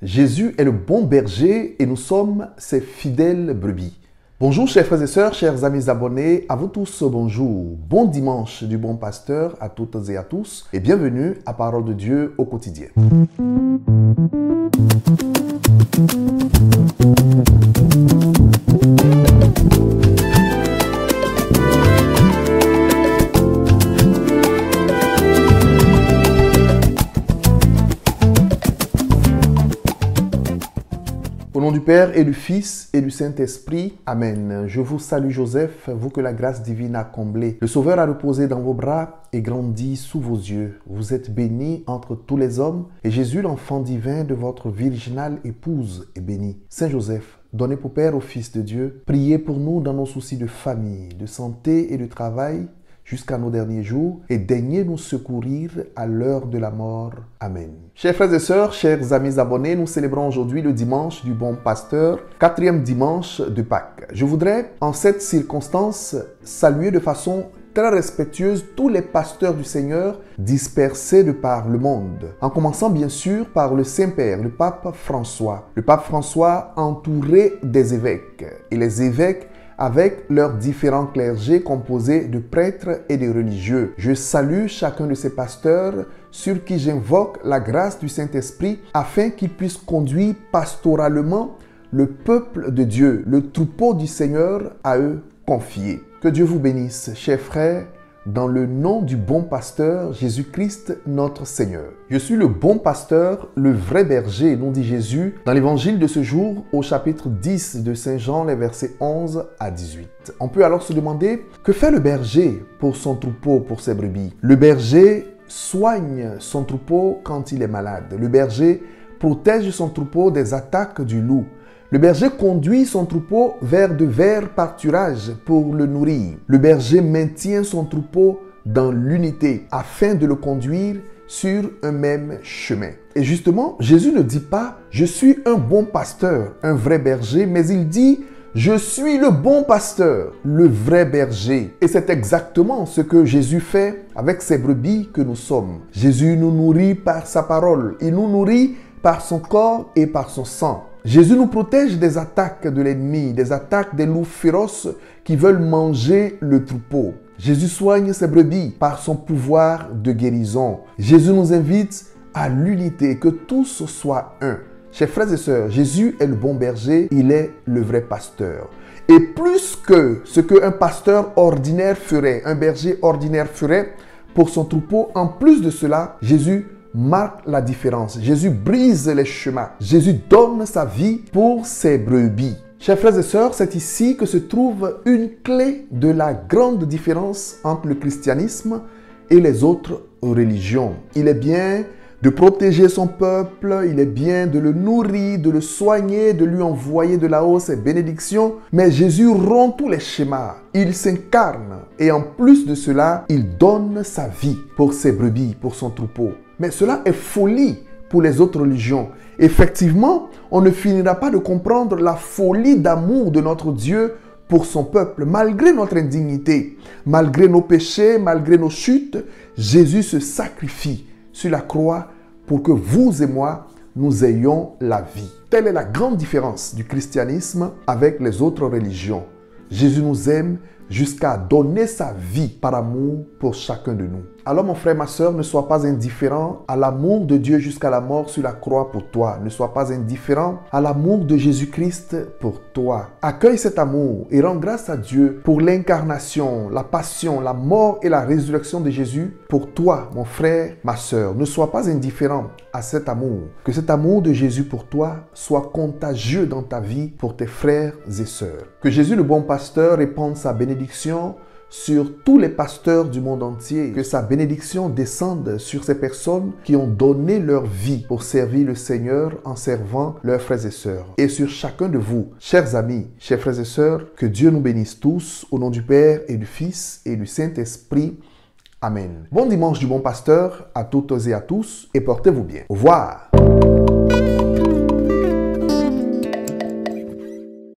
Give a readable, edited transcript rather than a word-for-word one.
Jésus est le bon berger et nous sommes ses fidèles brebis. Bonjour chers frères et sœurs, chers amis abonnés, à vous tous bonjour. Bon dimanche du bon pasteur à toutes et à tous et bienvenue à Parole de Dieu au quotidien. Au nom du Père et du Fils et du Saint-Esprit, Amen. Je vous salue Joseph, vous que la grâce divine a comblé. Le Sauveur a reposé dans vos bras et grandi sous vos yeux. Vous êtes béni entre tous les hommes et Jésus, l'enfant divin de votre virginale épouse, est béni. Saint Joseph, donnez pour Père au Fils de Dieu, priez pour nous dans nos soucis de famille, de santé et de travail, jusqu'à nos derniers jours, et daignez nous secourir à l'heure de la mort. Amen. Chers frères et sœurs, chers amis abonnés, nous célébrons aujourd'hui le dimanche du bon pasteur, 4e dimanche de Pâques. Je voudrais, en cette circonstance, saluer de façon très respectueuse tous les pasteurs du Seigneur dispersés de par le monde. En commençant bien sûr par le Saint-Père, le pape François. Le pape François entouré des évêques. Et les évêques avec leurs différents clergés composés de prêtres et de religieux. Je salue chacun de ces pasteurs sur qui j'invoque la grâce du Saint-Esprit afin qu'ils puissent conduire pastoralement le peuple de Dieu, le troupeau du Seigneur à eux confié. Que Dieu vous bénisse, chers frères, dans le nom du bon pasteur Jésus-Christ notre Seigneur. Je suis le bon pasteur, le vrai berger, nous dit Jésus dans l'évangile de ce jour au chapitre 10 de Saint Jean, les versets 11 à 18. On peut alors se demander, que fait le berger pour son troupeau, pour ses brebis? Le berger soigne son troupeau quand il est malade. Le berger protège son troupeau des attaques du loup. Le berger conduit son troupeau vers de verts pâturages pour le nourrir. Le berger maintient son troupeau dans l'unité afin de le conduire sur un même chemin. Et justement, Jésus ne dit pas « Je suis un bon pasteur, un vrai berger », mais il dit « Je suis le bon pasteur, le vrai berger ». Et c'est exactement ce que Jésus fait avec ses brebis que nous sommes. Jésus nous nourrit par sa parole. Il nous nourrit par son corps et par son sang. Jésus nous protège des attaques de l'ennemi, des attaques des loups féroces qui veulent manger le troupeau. Jésus soigne ses brebis par son pouvoir de guérison. Jésus nous invite à l'unité, que tous soient un. Chers frères et sœurs, Jésus est le bon berger, il est le vrai pasteur. Et plus que ce qu'un pasteur ordinaire ferait, un berger ordinaire ferait pour son troupeau, en plus de cela, Jésus marque la différence. Jésus brise les chemins. Jésus donne sa vie pour ses brebis. Chers frères et sœurs, c'est ici que se trouve une clé de la grande différence entre le christianisme et les autres religions. Il est bien de protéger son peuple, il est bien de le nourrir, de le soigner, de lui envoyer de là-haut ses bénédictions. Mais Jésus rompt tous les schémas. Il s'incarne et en plus de cela, il donne sa vie pour ses brebis, pour son troupeau. Mais cela est folie pour les autres religions. Effectivement, on ne finira pas de comprendre la folie d'amour de notre Dieu pour son peuple. Malgré notre indignité, malgré nos péchés, malgré nos chutes, Jésus se sacrifie sur la croix pour que vous et moi, nous ayons la vie. Telle est la grande différence du christianisme avec les autres religions. Jésus nous aime jusqu'à donner sa vie par amour pour chacun de nous. Alors mon frère, ma soeur, ne sois pas indifférent à l'amour de Dieu jusqu'à la mort sur la croix pour toi. Ne sois pas indifférent à l'amour de Jésus-Christ pour toi. Accueille cet amour et rends grâce à Dieu pour l'incarnation, la passion, la mort et la résurrection de Jésus pour toi, mon frère, ma soeur. Ne sois pas indifférent à cet amour. Que cet amour de Jésus pour toi soit contagieux dans ta vie pour tes frères et sœurs. Que Jésus, le bon pasteur, répande sa bénédiction sur tous les pasteurs du monde entier. Que sa bénédiction descende sur ces personnes qui ont donné leur vie pour servir le Seigneur en servant leurs frères et sœurs. Et sur chacun de vous, chers amis, chers frères et sœurs, que Dieu nous bénisse tous au nom du Père et du Fils et du Saint-Esprit. Amen. Bon dimanche du bon pasteur à toutes et à tous et portez-vous bien. Au revoir.